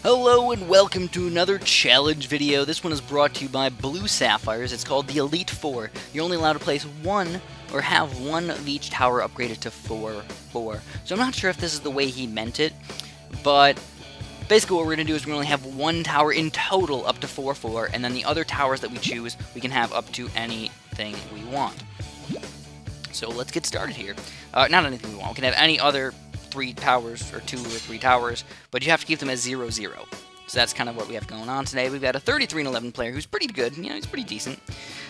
Hello and welcome to another challenge video. This one is brought to you by Blue Sapphires. It's called the Elite Four. You're only allowed to place one or have one of each tower upgraded to 4-4. So I'm not sure if this is the way he meant it, but basically what we're going to do is we're going to have one tower in total up to 4-4, and then the other towers that we choose, we can have up to anything we want. So let's get started here. Not anything we want. We can have any other 3 towers, or 2 or 3 towers, but you have to keep them as 0-0. So that's kind of what we have going on today. We've got a 33-11 player who's pretty good. You know, he's pretty decent.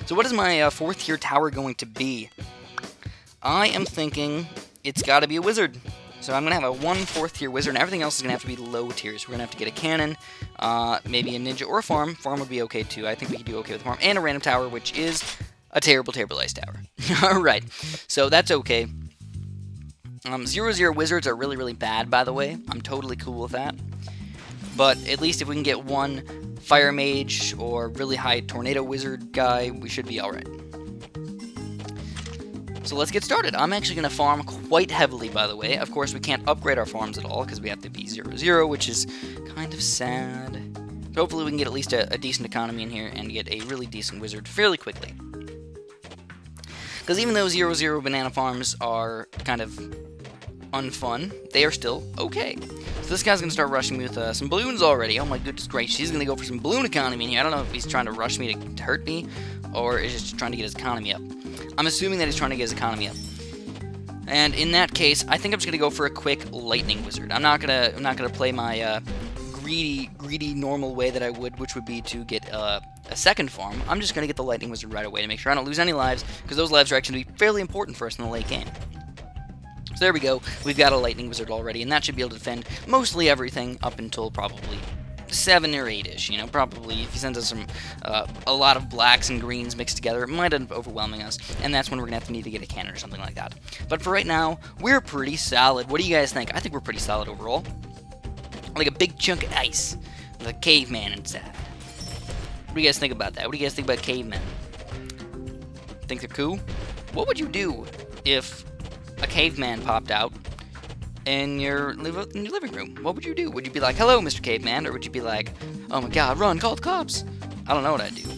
So what is my 4th tier tower going to be? I am thinking it's got to be a wizard. So I'm going to have a 4th tier wizard, and everything else is going to have to be low tiers. So we're going to have to get a cannon, maybe a ninja, or a farm. Farm would be okay too. I think we can do okay with farm. And a random tower, which is a terrible, terrible ice tower. Alright, so that's okay. 0-0 wizards are really, really bad, by the way. I'm totally cool with that. But at least if we can get one fire mage or really high tornado wizard guy, we should be alright. So let's get started. I'm actually going to farm quite heavily, by the way. Of course, we can't upgrade our farms at all because we have to be 0-0, which is kind of sad. So hopefully we can get at least a decent economy in here and get a really decent wizard fairly quickly. Because even though 0-0 banana farms are kind of unfun, they are still okay. So this guy's going to start rushing me with some balloons already. Oh my goodness gracious, he's going to go for some balloon economy in here. I don't know if he's trying to rush me to hurt me, or is just trying to get his economy up. I'm assuming that he's trying to get his economy up. And in that case, I think I'm just going to go for a quick lightning wizard. I'm not gonna play my greedy normal way that I would, which would be to get a second farm. I'm just going to get the lightning wizard right away to make sure I don't lose any lives, because those lives are actually going to be fairly important for us in the late game. So there we go, we've got a lightning wizard already, and that should be able to defend mostly everything up until probably 7 or 8-ish, you know, probably if he sends us some, a lot of blacks and greens mixed together, it might end up overwhelming us, and that's when we're going to need to get a cannon or something like that. But for right now, we're pretty solid. What do you guys think? I think we're pretty solid overall. Like a big chunk of ice with a caveman inside. What do you guys think about that? What do you guys think about cavemen? Think they're cool? What would you do if a caveman popped out in your living room? What would you do? Would you be like, hello, Mr. Caveman? Or would you be like, oh my god, run, call the cops? I don't know what I'd do.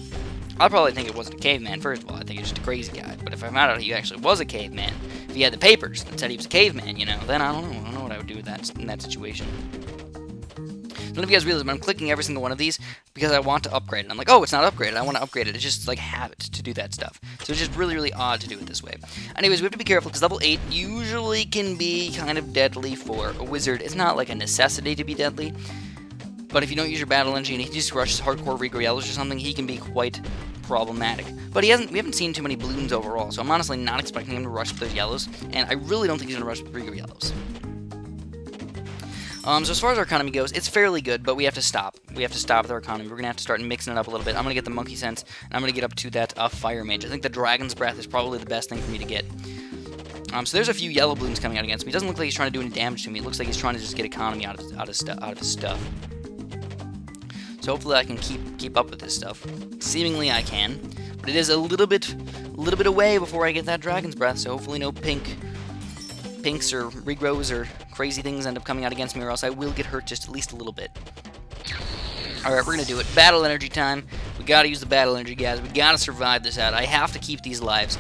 I'd probably think it wasn't a caveman, first of all. I think it's just a crazy guy. But if I found out he actually was a caveman, if he had the papers that said he was a caveman, you know, then I don't know. I don't know what I would do with that in that situation. I don't know if you guys realize, but I'm clicking every single one of these because I want to upgrade it. I'm like, oh, it's not upgraded. I want to upgrade it. It's just like habit to do that stuff. So it's just really, really odd to do it this way. Anyways, we have to be careful because level 8 usually can be kind of deadly for a wizard. It's not like a necessity to be deadly, but if you don't use your battle energy and he just rushes hardcore Rigo Yellows or something, he can be quite problematic. But we haven't seen too many balloons overall, so I'm honestly not expecting him to rush with those yellows, and I really don't think he's going to rush with Rigo Yellows. So as far as our economy goes, it's fairly good, but we have to stop. We have to stop with our economy. We're going to have to start mixing it up a little bit. I'm going to get the Monkey Sense, and I'm going to get up to that Fire Mage. I think the Dragon's Breath is probably the best thing for me to get. So there's a few yellow balloons coming out against me. It doesn't look like he's trying to do any damage to me. It looks like he's trying to just get economy out of his stuff. So hopefully I can keep up with this stuff. Seemingly I can, but it is a little bit away before I get that Dragon's Breath, so hopefully no pinks or regrows or crazy things end up coming out against me, or else I will get hurt just at least a little bit. Alright, we're going to do it. Battle energy time. We got to use the battle energy, guys. We got to survive this out. I have to keep these lives.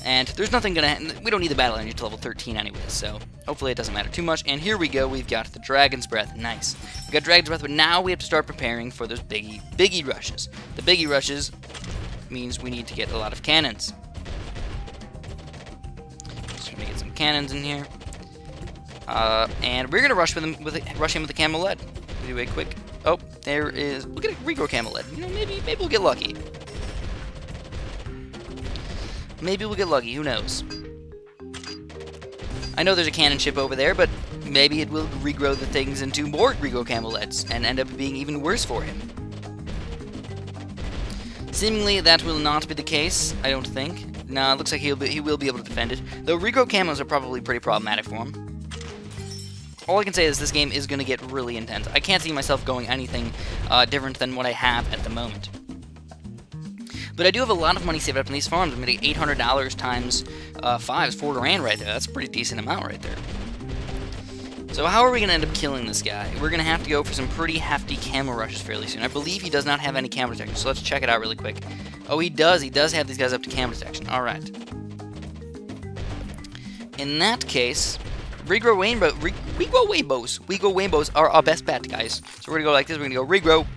And there's nothing going to... We don't need the battle energy to level 13 anyway, so hopefully it doesn't matter too much. And here we go. We've got the Dragon's Breath. Nice. We got Dragon's Breath, but now we have to start preparing for those biggie rushes. The biggie rushes means we need to get a lot of cannons. Get some cannons in here, and we're gonna rush him with the camel lead. Do a quick. Oh, there is. Look at a Rigo camel lead. You know, maybe we'll get lucky. Maybe we'll get lucky. Who knows? I know there's a cannon ship over there, but maybe it will regrow the things into more Rigo camel leads and end up being even worse for him. Seemingly, that will not be the case. I don't think. No, it looks like he will be able to defend it. Though Rigo camos are probably pretty problematic for him. All I can say is this game is going to get really intense. I can't see myself going anything different than what I have at the moment. But I do have a lot of money saved up in these farms. I'm going to get $800 times 5 is $4 grand right there. That's a pretty decent amount right there. So how are we going to end up killing this guy? We're going to have to go for some pretty hefty camo rushes fairly soon. I believe he does not have any camo detection, so let's check it out really quick. Oh, he does. He does have these guys up to camo detection. Alright. In that case, regrow rainbows are our best bet, guys. So we're going to go like this. We're going to go regrow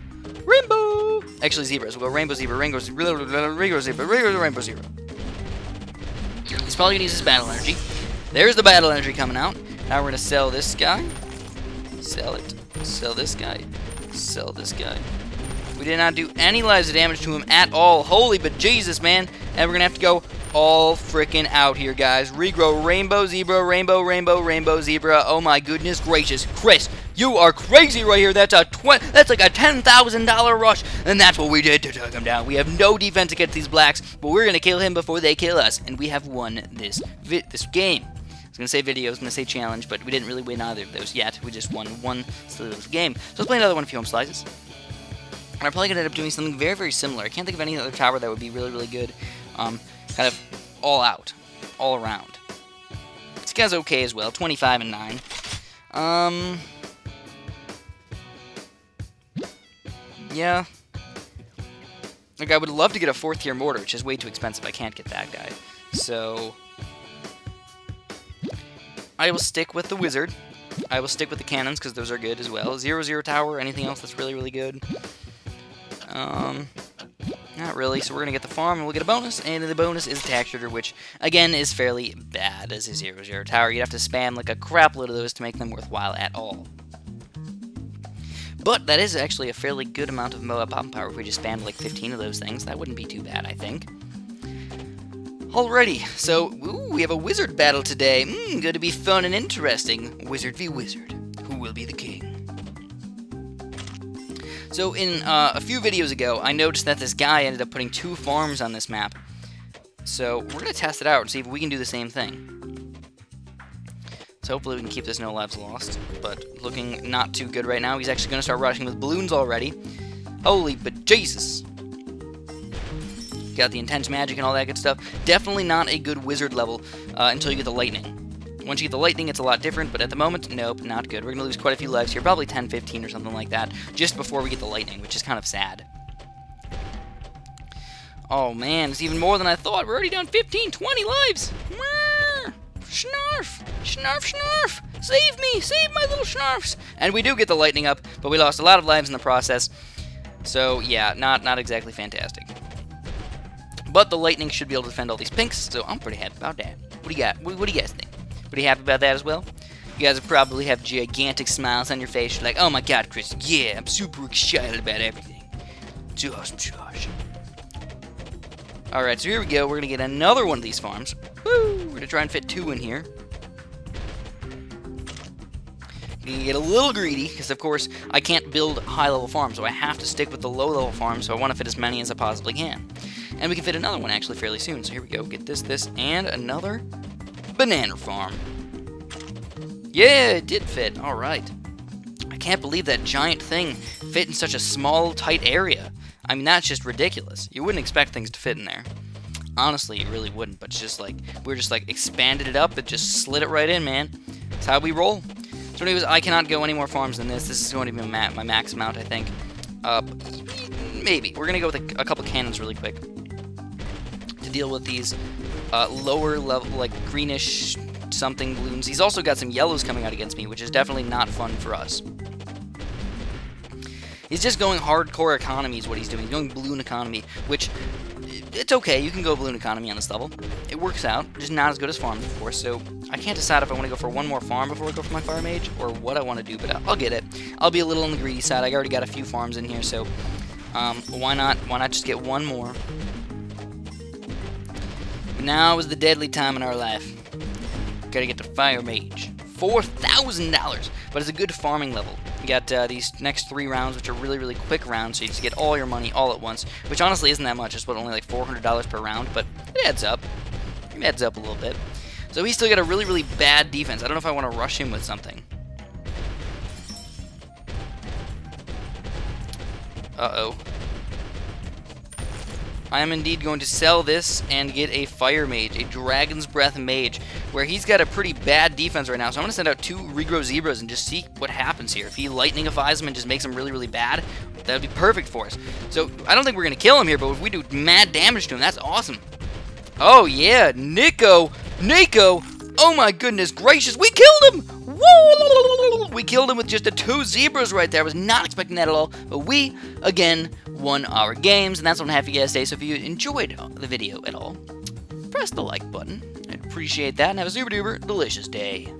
rainbow. Actually, zebras. We'll go rainbow, zebra, rainbow, zebra, regrow, zebra, regrow, rainbow, zebra. He's probably going to use his battle energy. There's the battle energy coming out. Now we're going to sell this guy. Sell it. Sell this guy. Sell this guy. We did not do any lives of damage to him at all. Holy but Jesus, man. And we're going to have to go all freaking out here, guys. Regrow rainbow, zebra, rainbow, rainbow, rainbow, zebra. Oh my goodness gracious. Chris, you are crazy right here. That's like a $10,000 rush. And that's what we did to take him down. We have no defense against these blacks, but we're going to kill him before they kill us. And we have won this game. I was going to say video, I was going to say challenge, but we didn't really win either of those yet. We just won one little game. So let's play another one of Home Slices. And I'm probably going to end up doing something very, very similar. I can't think of any other tower that would be really, really good. Kind of all out. All around. This guy's okay as well. 25 and 9. Yeah. Like, I would love to get a 4th tier mortar, which is way too expensive. I can't get that guy. So I will stick with the wizard. I will stick with the cannons because those are good as well. 0-0 tower, anything else that's really, really good? Not really. So we're going to get the farm and we'll get a bonus. And the bonus is tax shooter, which again is fairly bad as a 0-0 tower. You'd have to spam like a crap load of those to make them worthwhile at all. But that is actually a fairly good amount of Moab bomb power if we just spammed like 15 of those things. That wouldn't be too bad, I think. Alrighty, so we have a wizard battle today. Going to be fun and interesting. Wizard v Wizard. Who will be the king? So in a few videos ago, I noticed that this guy ended up putting 2 farms on this map. So we're going to test it out and see if we can do the same thing. So hopefully we can keep this no lives lost. But looking not too good right now. He's actually going to start rushing with balloons already. Holy but Jesus. Got the intense magic and all that good stuff. Definitely not a good wizard level until you get the lightning. Once you get the lightning, it's a lot different, but at the moment, nope, not good. We're going to lose quite a few lives here, probably 10, 15 or something like that, just before we get the lightning, which is kind of sad. Oh man, it's even more than I thought. We're already down 15, 20 lives. Snarf, snarf, snarf. Save me, save my little snarfs. And we do get the lightning up, but we lost a lot of lives in the process. So yeah, not exactly fantastic. But the lightning should be able to defend all these pinks, so I'm pretty happy about that. What do you got? What do you guys think? Pretty happy about that as well? You guys probably have gigantic smiles on your face. You're like, oh my god, Chris, yeah, I'm super excited about everything. It's awesome, Josh. Alright, so here we go. We're going to get another one of these farms. Woo! We're going to try and fit 2 in here. We're going to get a little greedy, because of course, I can't build high-level farms, so I have to stick with the low-level farms, so I want to fit as many as I possibly can. And we can fit another one actually fairly soon. So here we go. Get this, and another banana farm. Yeah, it did fit. Alright. I can't believe that giant thing fit in such a small, tight area. I mean, that's just ridiculous. You wouldn't expect things to fit in there. Honestly, you really wouldn't. But it's just like, we're just like expanded it up. It just slid it right in, man. That's how we roll. So anyways, I cannot go any more farms than this. This is going to be my max amount, I think. Maybe. We're going to go with a couple cannons really quick to deal with these lower level, like greenish something balloons. He's also got some yellows coming out against me, which is definitely not fun for us. He's just going hardcore economy is what he's doing. He's going balloon economy, which, it's okay. You can go balloon economy on this level. It works out. Just not as good as farms, of course, so I can't decide if I want to go for one more farm before I go for my fire mage, or what I want to do, but I'll get it. I'll be a little on the greedy side. I already got a few farms in here, so why not just get one more? But now is the deadly time in our life. Gotta get the fire mage. $4,000, but it's a good farming level. You got these next 3 rounds, which are really, really quick rounds, so you just get all your money all at once, which honestly isn't that much. It's only like $400 per round, but it adds up. It adds up a little bit. So he's still got a really, really bad defense. I don't know if I want to rush him with something. Uh-oh. I am indeed going to sell this and get a fire mage, a Dragon's Breath mage, where he's got a pretty bad defense right now. So I'm going to send out 2 regrow zebras and just see what happens here. If he lightningifies him and just makes him really, really bad, that would be perfect for us. So I don't think we're going to kill him here, but if we do mad damage to him, that's awesome. Oh, yeah, Nico, oh my goodness gracious, we killed him! Whoa! We killed him with just the 2 zebras right there. I was not expecting that at all, but we, again, won our games, and that's what I'm happy you guys say. So if you enjoyed the video at all, press the like button. I'd appreciate that, and have a super duper delicious day.